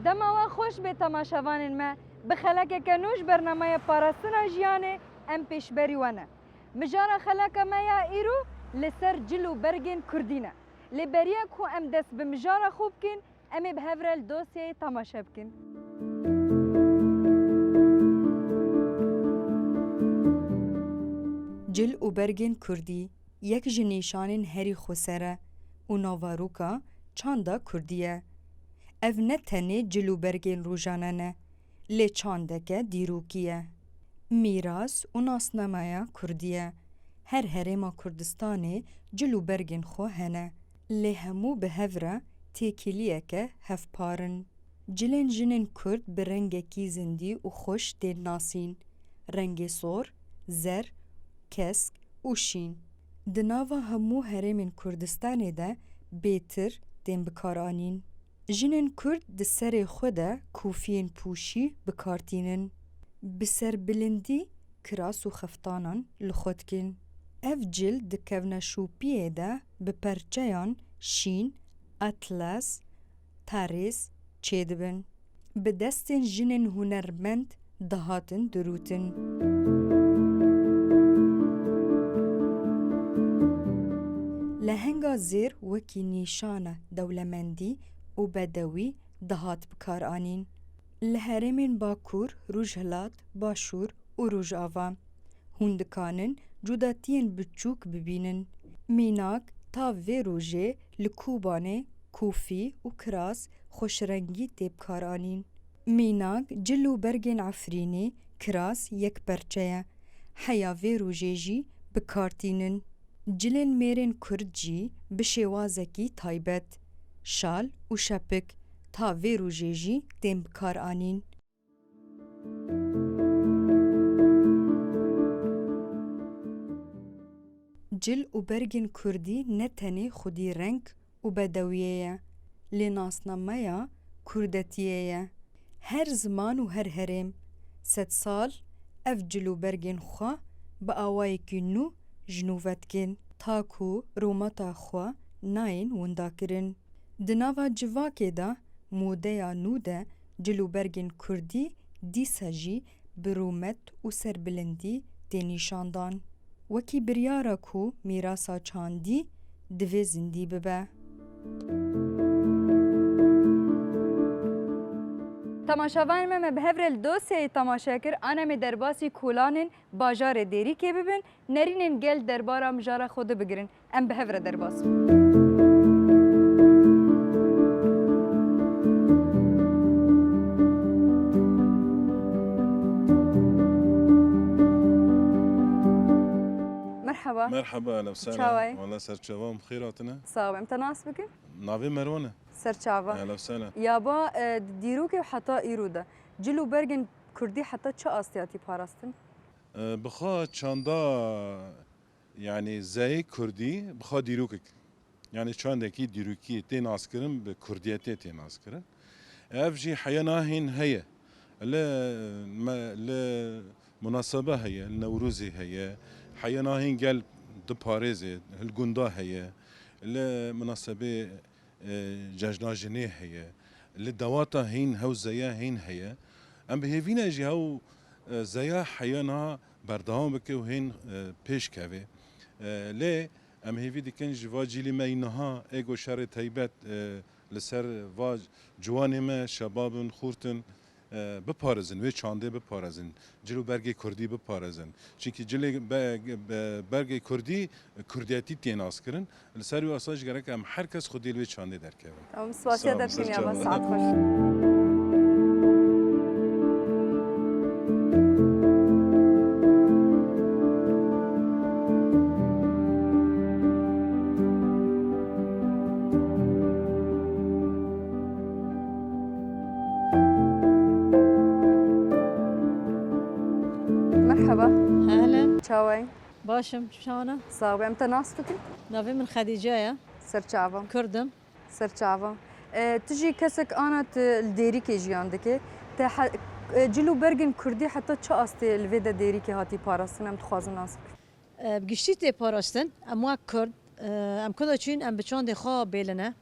دما خوش به تماشاوان ما بخلک کنوش برنامه پاراستنا جیانه ام پیشبری ونه مجارا خلک ما یا ایرو لسر جلو برگن کردینه لبریا کو ام دست به مجارا خوب کن ام به هفرل دوسیه تماشا بکن جل و برگن کردی یک جنیشان هری خسره و نواروکا چاندا کردیه اف نه تنه جلو برگن روزانه نه لی چاندکه دیروکیه میراث و ناسنامه کردیه هر هرما کردستانه جلو برگن خو هنه لی همو به هفره تیکیلیه که هف پارن جلن جنن کرد به رنگ کی زندی و خوش دین ناسین رنگ سور، زر، کسک و شین دناوا همو هرمین کردستانه ده بیتر دین بکارانین جنن کرد ده سر خوده کوفین پوشی بکارتینن بسر بلندی کراس و خفتانان لخود کن اف جل ده کونه شوپیه ده بپرچیان شین، اطلس، تاریس چیدبن به دستن جنن هنرمند دهاتن دروتن لهنگا زیر وکی نیشانه دولمندی و بدوی دهات بکار آنین لهرمین باکور روژهلات باشور و روژ آوا هندکانن جوداتین بچوک ببینن میناک تا وی روژه لکوبانه کوفی و کراس خوشرنگی تیب کار آنین میناک جلو برگن عفرینی کراس یک پرچه حیا وی روژه جی بکارتینن جلن میرن کرد جی بشوازکی تایبت شال و شپک تا وی روژه جی تیم بکار آنین جل و برگن کردی نتنی خودی رنگ و بدویه لناسنامه کردتیه هر زمان و هر هرم 100 سال اف جلو برگن خوا با آوای کنو جنوبت کن تاکو رومتا خوا ناین وندا کرن دناوا جواکه دا موده یا نوده جلو برگن کردی دیسا جی برومت و سربلندی دینیشاندان وکی بریارا کو میراسا چاندی دوی زندی ببه تماشاوان ما به هفرل دوسیه تماشا کر آنم درباسی کولانن باجار دیری که ببین نرینن گل دربارا مجارا خود بگیرن ام به هفر درباس مرحبا مرحبا اهلا وسهلا والله سرچاوام خيراتنا صاحب امتى ناس بكن نافي مروانه سرچاوا اهلا وسهلا يابا ديروكي حتى ايرودا جلو برگن كردي حتى چه استياتي پاراستن بخا چاندا يعني زي كردي بخا ديروكك يعني چاندكي ديروكي تين اسكرن بكرديتي تين اسكرن افجي حيناهن هي ل مناسبه هي النوروزي هي حيناهن قال دباريزي الجندا هي لمناسبه ججنا جنيه هي للدواتا هين هو زيا هين هي ام بهيفينا جي هو زيا حيانا بردهام بك وهين پیش كوي لي ام هيفي دي كان جوا جيلي ما ينها ايغو شر تيبت لسر واج جوان ما شباب خورتن بپارزن و چانده بپارزن جلو برگ کردی بپارزن چونکه جلو برگ کردی کردیتی تیناس کرن لسر و اساس گره که هر کس خودی و چانده درکه تمام سواسیه در کنیا با ساعت خوش مرحبا اهلا چاوی باشم شلونه؟ صاحب امتى ناس بكن نافي من خديجة سرچاوا كردم سرچاوا تجي كسك انا الديري كي جياندك جلو برگن کردی حتی چه استی الویدا دیری که هاتی پاراستن ام تخوازن ناس بگشتی تی پاراستن ام کرد ام کدا چین ام بچان دی خواه بیلنه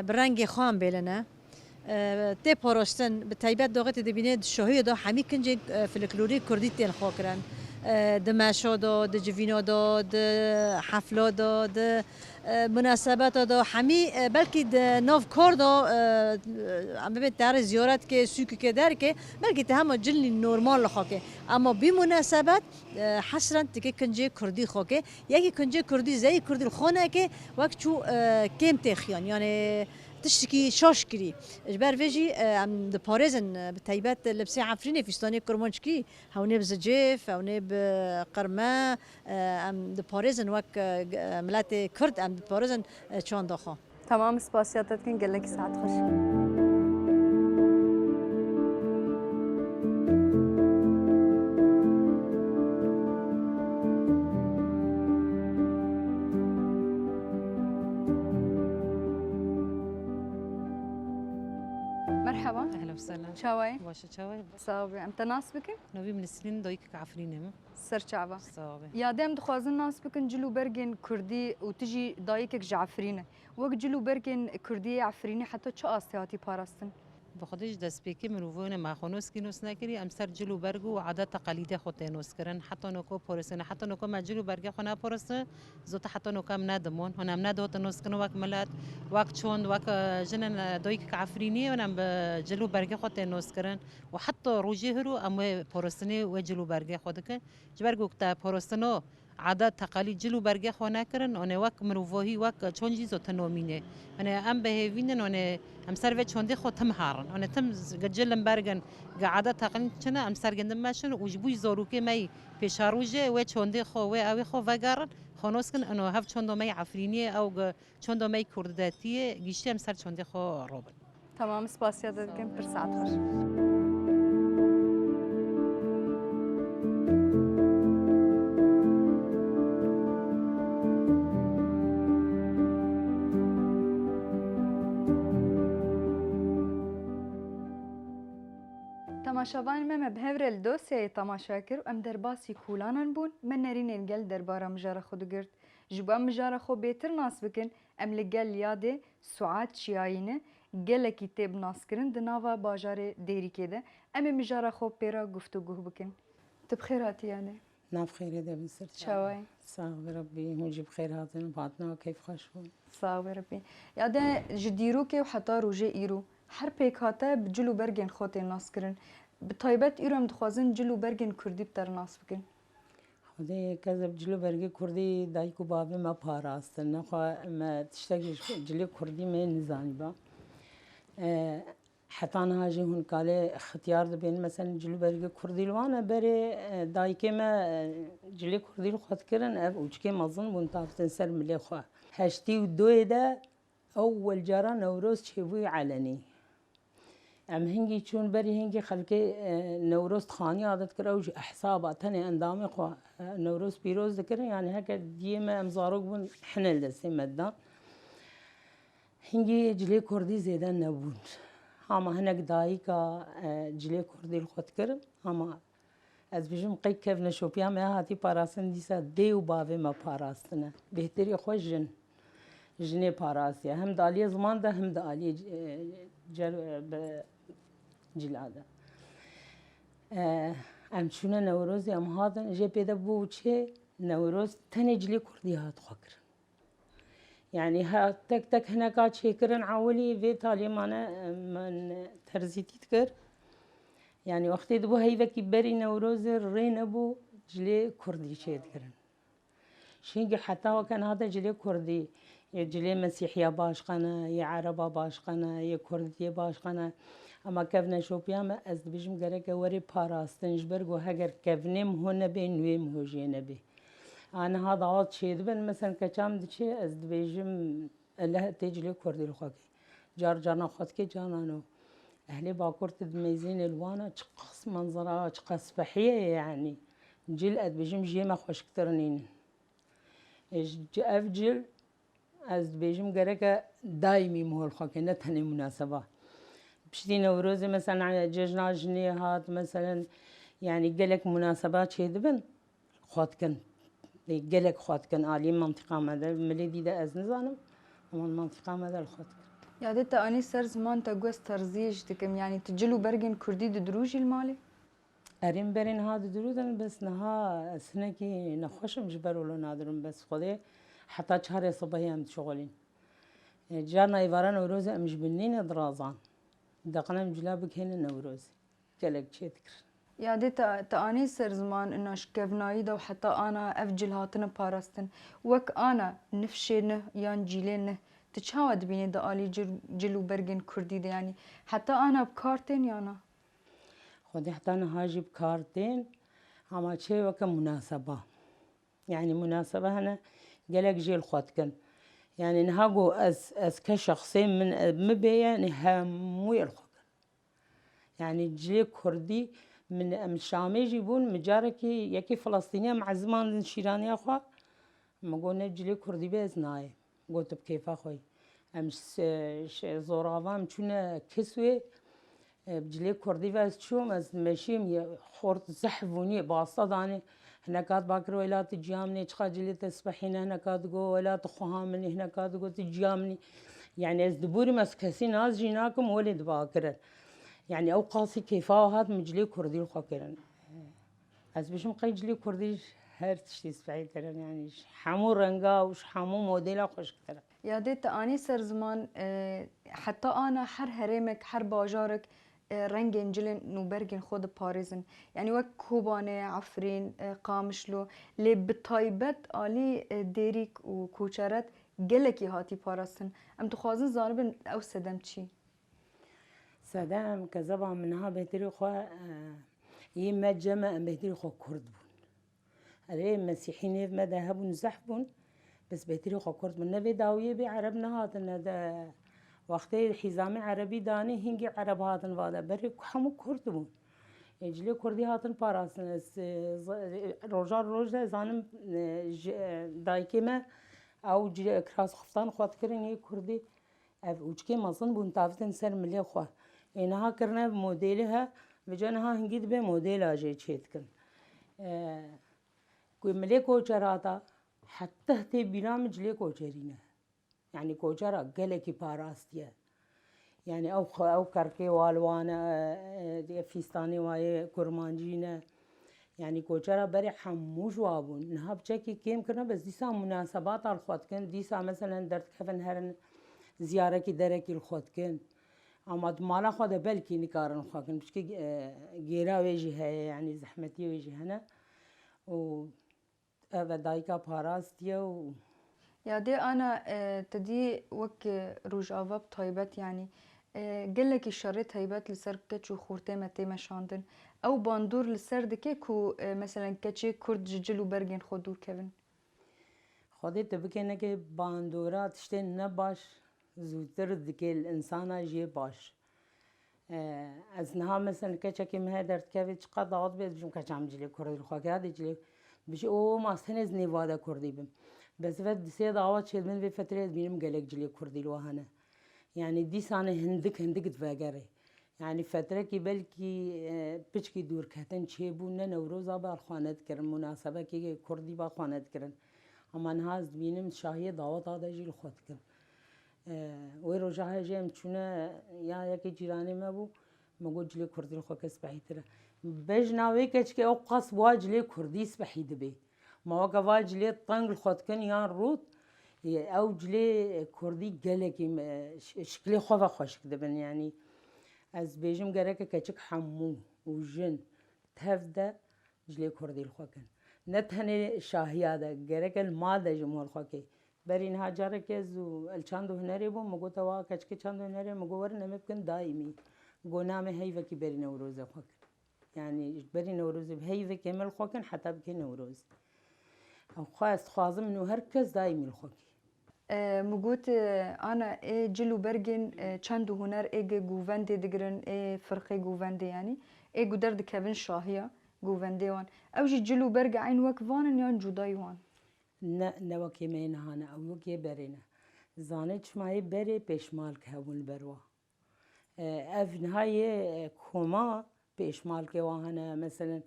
برنگ خواه بیلنه تی پاراستن به تایبەت داغت دبینه شاهی دا همی کنج فلکلوری کردی تین خاکرن د مشا دا د جوینا دا د حفلا دا د مناسبت دا همی بلکه د ناف کار دا اما به در زیارت که سوکی که در که بلکه ته هم جلنی نورمال خاکه اما بی مناسبت حسرن تکه کنجه کردی خاکه یکی کنجه کردی زی کردی خانه که وقت چو کم تخیان یعنی تشتكي شاشكري اجبر فيجي ام د باريزن بتايبات لبسي عفريني فستاني كرمانشكي هوني بزجيف هوني بقرما ام د باريزن وك ملات كرد ام د باريزن چان داخا تمام سپاسیاتت کن گلکی ساعت خوش مرحبا اهلا وسهلا شاوي باشا شاوي صافي ام تناس بكن نوی من سنین دایک عفرینم سر شعبه صافي یادم دخوازن ناس بكن جلو برگن کردی و تجي دایکک جعفرینه وقت جلو برگن کردی عفرینه حتی چه آسیاتی پاراستن بخودش دست پیکی مروفون مخونوس کی نوس نکری ام سر جلو برگو و عادت تقالید خود نوس کرن حتی نکو پرسن حتی نکو ما جلو برگ خونه پرسن زوت حتی نکم ندمون هنم ندوت نوس کنو وقت ملت وقت چون وقت جنن دایک عفرینی و نم جلو برگ خود نوس کرن و حتی روجه هرو ام پرسنی و جلو برگ خود کن جبرگو تا پرسنو عادات تقالید جلو برگ خونه کرن آن وقت مروفهی وقت چون چیزو تنومینه من ام بهوینن آن ام سر و چونده خود تم هارن آن تم گجلم برگن عادات تقالید چنه ام سر گندم ماشن وجبوی زاروکه می پیشاروجه و چونده خو و اوی خو وگارن خانوس کن انو هف چونده می عفرینی او چونده می کرداتیه گیشته ام سر چونده خو روبن تمام سپاسیاتت کن پر ساعت خوش تماشاوان مم بهور الدوسية تماشا كر ام درباسي كولانن بون من نرين الجل دربارا مجارة خود گرد جبا مجارة خو بيتر ناس بكن ام لگل ياده سعاد شياينه گل كتاب ناس کرن دناوا باجار ديري كده ام مجارة خو بيرا گفتگوه بكن تبخيراتي يعني ناف خير ده بنصير شواي صاحب ربي هو بخير هاتن بعضنا وكيف خشون صاوي ربي ياده جديروكي وحتى روجي ايرو هر پیک هاته بجلو برگن خوت ناس کرن به تایبت ایرم دخوازن جلو برگن کردی بتر ناس بکن خدي كذا بجلو برقي كردي دايكو بابي ما باراست نخوا ما تشتكي جلو كردي ما نزاني با حتى انا هاجي هون قال اختيار بين مثلا جلو برقي كردي لوانا بري دايكي ما جلو كردي الخوت كرن اف وجكي مظن بنتافتن سر ملي خوا هشتي ودوي ده اول جرى نوروز شيفوي علني ام هنگی چون بری هنگی خلقی نوروز خانی عادت کرده و احسابات هنی اندامی خوا نوروز پیروز دکره یعنی هکا دیمه امزاروگ بون حنل دستی مدن هنگی جلی کردی زیده نبود اما هنگ دایی که جلی کردی خود کرد اما از بیشم قی کف نشوپیا می هاتی پاراسن دیسا دیو باوی ما پاراستنه بهتری خوش جنه پاراسیه هم دالی زمان ده هم دالی جلاده ام چونه نوروزی ام هادن جه پیدا بو چه نوروز تنه جلی کردی هات خاکر يعني ها تك تك هنا قاعد شيكرن عولي في تالي من ترزيتي تكر يعني وقت دبو هيدا كبري نوروز الرين ابو جلي كردي شيد كرن شينجي حتى وكان هذا جلي كردي جلي مسيحية باشقنا يا عربة باشقنا يا كردية باشقنا اما كفنا شوبيا ما از بيجم غرك وري باراستنج برغو هاجر كفنم هنا بين ويم هوجينا بي انا هذا عاد شيء دبن مثلا كشام دشي از بيجم الله تجلي كردي الخاكي جار جانا خدكي جانانو اهلي باكور تدميزين الوانا تقص منظرها تقص بحيه يعني جل اد بيجم جيما خوش كترنين افجل از بيجم غرك دايمي مهول خاكي نتهني مناسبه بشتي نوروز مثلا على ججنا جنيهات مثلا يعني قالك مناسبات شي دبن خاطكن قالك خاطكن آلي منطقة ماذا ملي دي دا از نزانم اما المنطقة ماذا الخاطكن یادت آنی سر زمان تا گوست ترزیش دکم یعنی تجلو برگن کردی دروجی المالی؟ اریم برین ها درودن بس نها سنه کی نخوشم جبر ولا نادرم بس خدا حتى شهر صباحي هم شغلين جانا يفارا نوروز مش بنين درازان دقنا مجلابك هنا نوروز جلك تشتكر یادت تا آنی سر زمان اناش کفنایی دا و حتی آنا افجل هاتن پاراستن وک آنا نفشه نه یان جیله نه تچاود بینی دا آلی جلو برگن کردی ده یعنی حتی آنا بکارتن یانا خدا حتى نهاجي بكارتين اما شيء وك مناسبة يعني مناسبة هنا جلك جيل خوتكن يعني نهاجو از كشخصين من مبيا نهامو الخوك يعني جلي كردي من شامي يجيبون مجاركي يكي فلسطينية مع زمان شيراني اخوا ما قلنا جلي كردي بيز ناي قلت بكيف اخوي امس زوراوام چونه كسوي بجلي كردي بس شوم از مشيم خورت زحفوني باصداني هنا كاد باكر ولا تجامني تخا جلي تسبحين هنا كاد جو ولا تخهامني هنا كاد جو تجامني يعني از دبوري مسكسي ناس جيناكم ولد باكر يعني او قاسي كيفا هاد مجلي كردي الخاكرن از بشم قي جلي كردي هر تشتي سبعي كرن يعني حمو رنگا وش حمو موديلا خوش كرن یادت آنی سر زمان حتی آنا هر هرمك هر باجارك رنگین جلن نوبرگن خود پاريزن يعني وك كوبانه عفرين قامشلو لي بطايبت آلي ديريك و كوچرت گلكي هاتي پاراستن ام تخوازن زانبن او سدم چي سدام كذبا منها بهتري خو يما جمع بهتري خو كرد بون هذي مسيحيين ما ذهبون زحبون بس بهتري خو كرد بون نبي داويه بعربنا هاتن هذا وقتی حزام عربی دانی هنگی عرب هاتن وادا بری همو کرد بون اجلی کردی هاتن پاراسن روزا زانم دایکی ما او کراس خفتان خواد کرن یه کردی اف اوچکی مازن بون تافتن سر ملی خو اینها کرنه مدلی ها وجانها هنگی به مدل آجه چیت کن کوی ملی کوچراتا حتی تی بیرام جلی کوچرینه يعني كوجرا قلكي باراستيا يعني او كركي والوانا فيستاني واي كرمانجينا يعني كوجرا بري حموش وابون نهاب شكي كيم كنا بس ديسا مناسبات على الخوتكن ديسا مثلا درت كفن هرن زيارة كي دركي الخوتكن اما مالا خود بلكي نكارن خوكن بشكي غيرا ويجي هي يعني زحمتي ويجي هنا و دايكا باراستيا و يادي أنا تدي وك روجافا بطيبت يعني قلك الشريط هيبات لسر كتشو خورتي متي مشاندن أو باندور لسر دكي كو مثلا كتشي كرد ججلو برجن خودور كevin خودی تبکه که باندورا تشته نباش زودتر دکی الانسان جی باش از نها مثلا کچکی مه درد که چقدر داد بید بجم کچم جلی کردی خواهد جلی بشه او ماستن از نیواده کردی بیم بس فد سه دعوات شد من في فترة بينم قالك جلي كردي الوهنا يعني دي سنة هندك تفاجري يعني فترة كي بلكي بيشكي دور كهتن شيبونا نوروز أبا الخانات كرن مناسبة كي كردي با خانات كرن أما نهاز بينم شاهية دعوات هذا جيل خود كرن ويرجعها جيم شونا يا كي جيراني ما بو مقول جلي كردي الخو كسبحي ترى بجناوي كشكي أو قص واجلي كردي سبحي دبي ما وقفا جلي طنق الخوتكن يان روت او جلي كردي قالكي شكلي خوفا خوش كدبن يعني از بيجم قرأك كتشك حمو وجن تهفدا جلي كردي الخوكن نتهني شاهيادا قرأك المادة جمهور الخوكي برين هاجارك يزو الچاندو هنري بو مگو توا كتشك چاندو هنري مگو ورن ممكن دائمي گو نام هيفا كي بري نوروز خوكن يعني بري نوروز بهيفا كمل خوكن حتى بكي نوروز أو خاص خازم إنه هركز دايم الخوكي. مقوت أنا جلو برجن چند هنر جوفندي دقرن فرقي جوفندي يعني قدرت كevin شاهية جوفندي وان أو جلو برج عين وكفان يان جوداي وان. نوكي مين هانا أو وكي برينا زانت شماي بري بيشمال كهون بروا أف نهاية كوما بيشمال كواهنا مثلا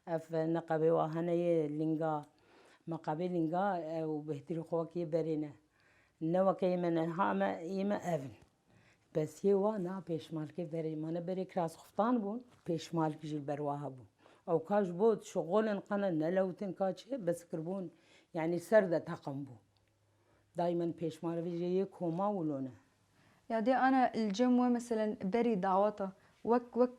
أف نقبي واهنا لينجا مقابلينجا وبهتري خوكي برينا نوكي من هاما يما أفن بس یه وانا پیشمالکی بری مانه بری کراس خفتان بون پیشمالک جیل برواها بون او کاش بود شغل انقنا نلوتن کاچه بس کربون يعني سردة تقم بو دايما پیشمال في جيه كوما ولونه يعني أنا الجموة مثلا بري دعوته وك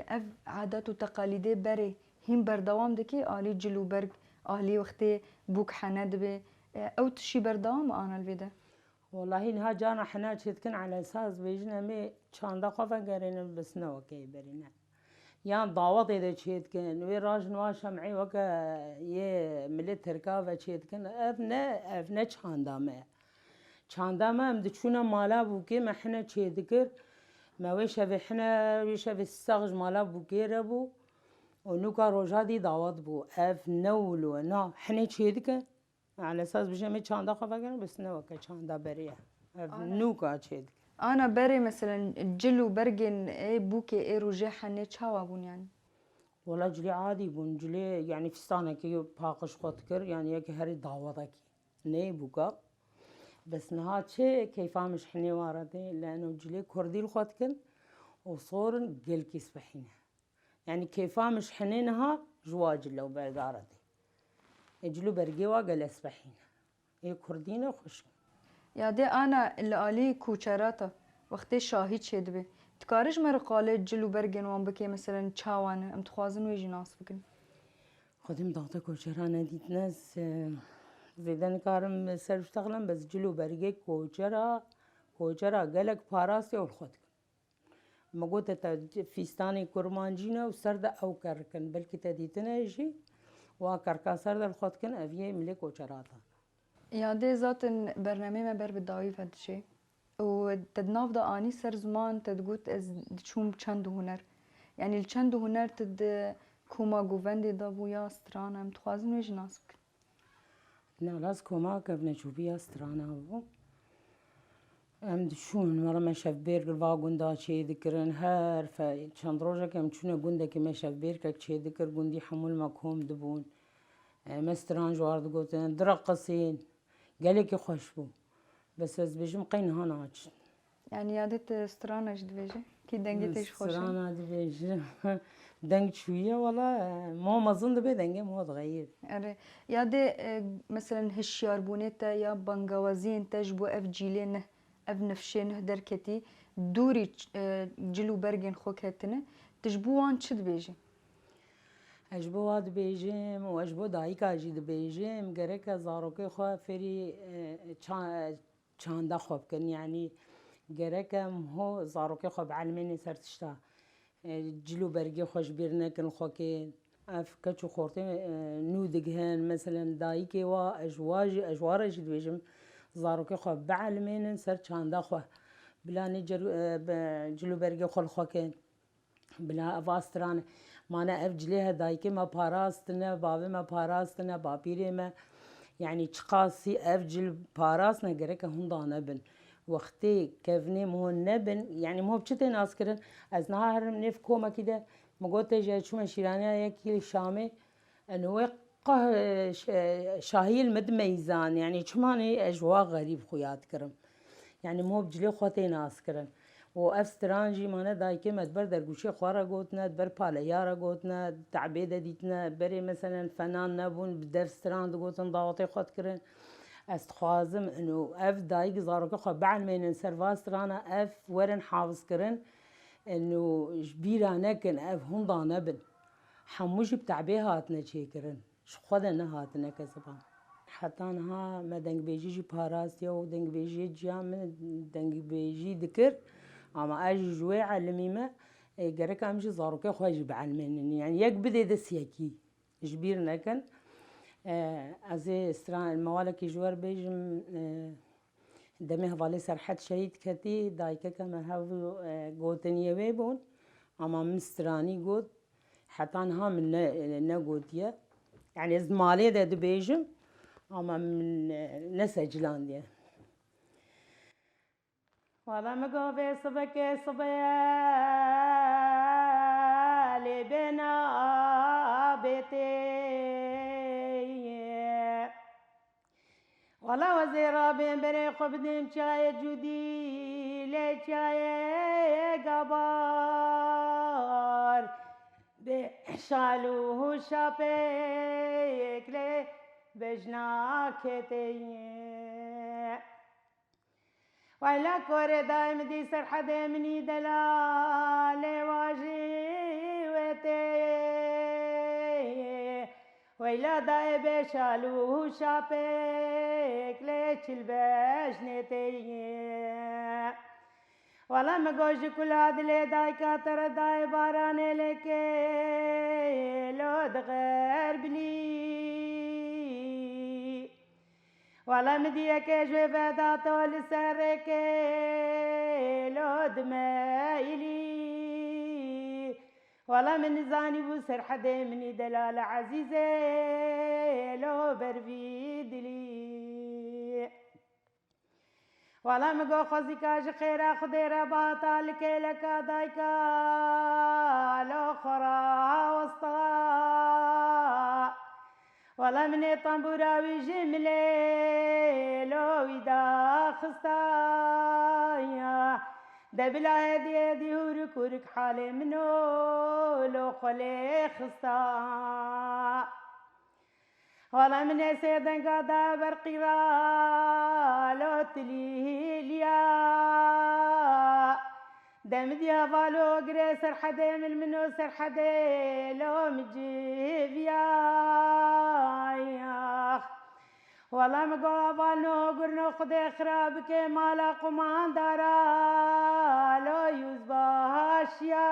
أف عادات وتقاليد بري هم بردوام دكي آلي جلو برق آلي وقتي بوك حند به أو تشي بردوام أنا الفيدا والله إنها جانا حنا شتكن على أساس بيجنا مي كان دقفة قرينا بس نوكي برينا يعني ضاوط إذا شتكن ويراج نواشا معي وكا يه ملت ركافة شتكن أفنا كان دامه كان دامه مدشونا مالا بوكي ما حنا شتكر ما ويش في حنا ويش في الساغج مالا بوكي ربو ونوكا روجادي ضاوط بو أف نولو نا حنا شتكن على اساس بجمع چاندا خفا بس نوكا چاندا بريه نوكا تشيد أنا بري مثلا جلو برجن إيه بوكي إيه رجع حني تشاوا بون يعني ولا جلي عادي بون جلي يعني فستانة كي باقش خطكر يعني يك هري دعوتك ني بوكا بس نهات شيء كيف مش حني واردي لأنه جلي كردي الخطكن وصور قل كيس بحينه يعني كيف مش حنينها جواج لو برداردي يجلو برجوا قل اسبحينه هي كردينه خوش يا دي أنا اللي قالي كوشراتا وقتي شاهد شد به تكارج مرقالة جلو برجن وان بكي مثلا تشاوانه ام تخوازن ويجي ناس بكن خدم ضغطة كوشرانة ديت ناس زيدان كارم سر اشتغلن بس جلو برجي كوشرا قالك باراسي والخدك ما قلت فيستاني كرمانجينا وسرد أو كركن بلكي تديتنا يجي وكركا سرد الخدكن أفيه ملي كوشراتا يا دي ذات برنامج ما بر بداوي فد شيء وتدناف دا آني سر زمان تدقوت از تشوم چند هنر يعني الچند هنر تد كوما گووندي دا بويا سترانا متخوازن ويج ناس بكن نالاس كوما كفنا شوفيا سترانا بو ام دشون مرة ما شاف بيرك الفا قندا شي ذكرن هار فشان روجا كم تشونا قندا كما شاف بيرك شي ذكر قندي حمول مكهم دبون مستران جوارد قوتن درقصين قالك خوش بو بس از بيجم قين هاناج يعني يادت سترانا جد بيجي كي دنگتش خوشه سترانا دبيج دنگ شوية والله ما مظن دبي دنگه ما تغير اره يادي مثلا هشيار بونيتا يا بانگوازين تجبو اف جيلين اف نفشين دركتي دوري جلو برگن خوك هتنه تجبوان چد بيجي اجبو واد بيجم واجبو دايكا جد بيجم گرك زاروكي خو فري چاندا خوب كن يعني گرك هو زاروكي خو بعلمني سرتشتا جلو برگي خوش بيرنكن خوكي اف كچو خورتي نودگهن مثلا دايكي وا اجوار جد بيجم زاروكي خو بعلمني سر چاندا خو بلاني جلو برگي خو خوكن بلا افاستران مانا افجليها دايكي ما باراستنا بابي ما باراستنا بابيري ما يعني تشقاسي افجل باراستنا قريكا هندانا بن وقتي كيفني مو نبن يعني مو بشتين اسكرن از نهار نف كوما كده مقوت جاي شو مشيرانيا يكي شامي انه شاهي المد ميزان يعني شماني اجواء غريب خويات كرم يعني مو بجلي خوتي ناسكرن وأفسترانجي مانا دايكي مدبر درگوشي خوارا قوتنا دبر باليارا قوتنا تعبيدة ديتنا بري مثلا فنان نبون بدرستران دقوتن ضاوطي خود كرن استخوازم انو اف دايك زاروكي خو بعلمين سرفاسترانا اف ورن حافظ كرن انو جبيرا نكن اف هندا نبن حموش بتعبيهاتنا چي كرن شخوذا هاتنا كزبان حتى انها ما دنگ بيجي باراسيا ودنگ بيجي جام دنگ بيجي ذكر اما اجي جوي علميمه قرك امشي زاروكي خويج بعلمين يعني يك بدي دسيكي جبير نكن ازي استران الموالك جوار بيجم دمي هفالي سرحت شهيد كتي دايكا كما هاو قوتني ويبون اما مستراني قوت حتى انها من نقوتيا يعني ازمالي ده بيجم اما من نسجلان دي والله مقوبي صبكي صبيالي بنا بيتي والله وزيرا بين بري خبدم شاي جودي لجاي قبار بشالو شابك لي بجناكتي ولا كور دايم دي سرحد مني دلال واجيوتي ويلا داي بشالو شابك ليش البجنتي ولا مگوش كل هذا داي كاتر داي باراني لك لو دغير بلي ولا مديك جوي فداتو لسرك لو دمايلي ولا من زاني بوسر حدا مني دلال عزيزي لو برفيد لي ولا مگو خوزی کاج خیره خدیره باتا لکی لکا دایکا لو خورا وسطا ولا من طنبوراوی جمله لو ویدا خستا دبلا هدی هدی هورک هورک حال منو لو خلی خستا ولا من سيدن قادا برقيرا لو تليليا دم ديا بالو قري سرحدي من منو سرحدي لو مجيبيا ولا مقوا بالو قرنو خدي خرابك مالا قمان دارا لو يوزباشيا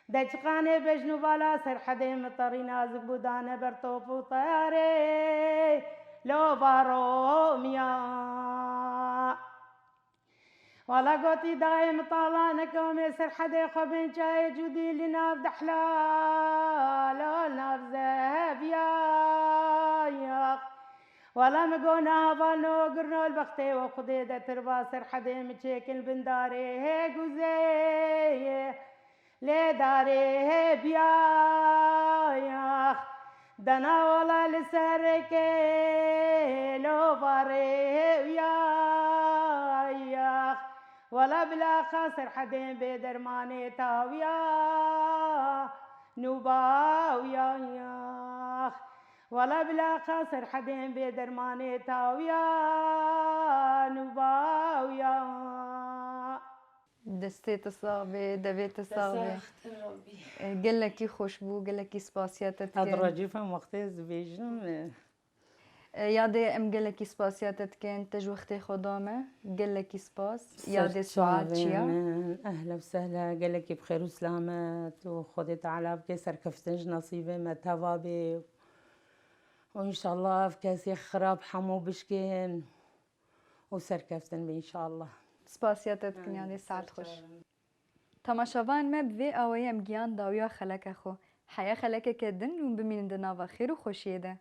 دجقاني بجنو بالا سرحدي مطري نازك بودانه برطوف وطياري لو باروميا ولا قوتي دايم طالانك ومي سرحدي خبين جاي جودي لناف دحلا لو ناف زهبيا ولا مقونا بالو قرنو البختي وخدي دا تربا سرحدي مشيكل بنداري هيك وزي لي داري بيا دنا ولا لسرك لو باري يا ولا بلا خاسر حدين بدرماني تاويا نوباويا ولا بلا خاسر حدين بدرماني تاويا نوباويا دستێتە ساغبێ دەبێتە ساغبێ گەلێکی خۆشببوو گەلێکی سپاسیاتت هەدڕەجیفم وەختێ زبێژم یادێ ئەم گەلێکی سپاسیاتت کەن تەژ وەختەی خۆدامە گەلێکی سپاس یادێ سوعات چییە؟ أهلا وسهلا قالك بخير وسلامات وخذي تعالى بكي سركفتنج نصيبي ما تفابي وإن شاء الله في كاسي خراب حمو بشكين وسركفتن بإن شاء الله سپاسیاتت کن یادێ سعات خۆش تەماشاوان me bi vê awayê em giyan dawiya xeleka xwe heya xelekeke din û bimînin di nava xêr û xweşiyê de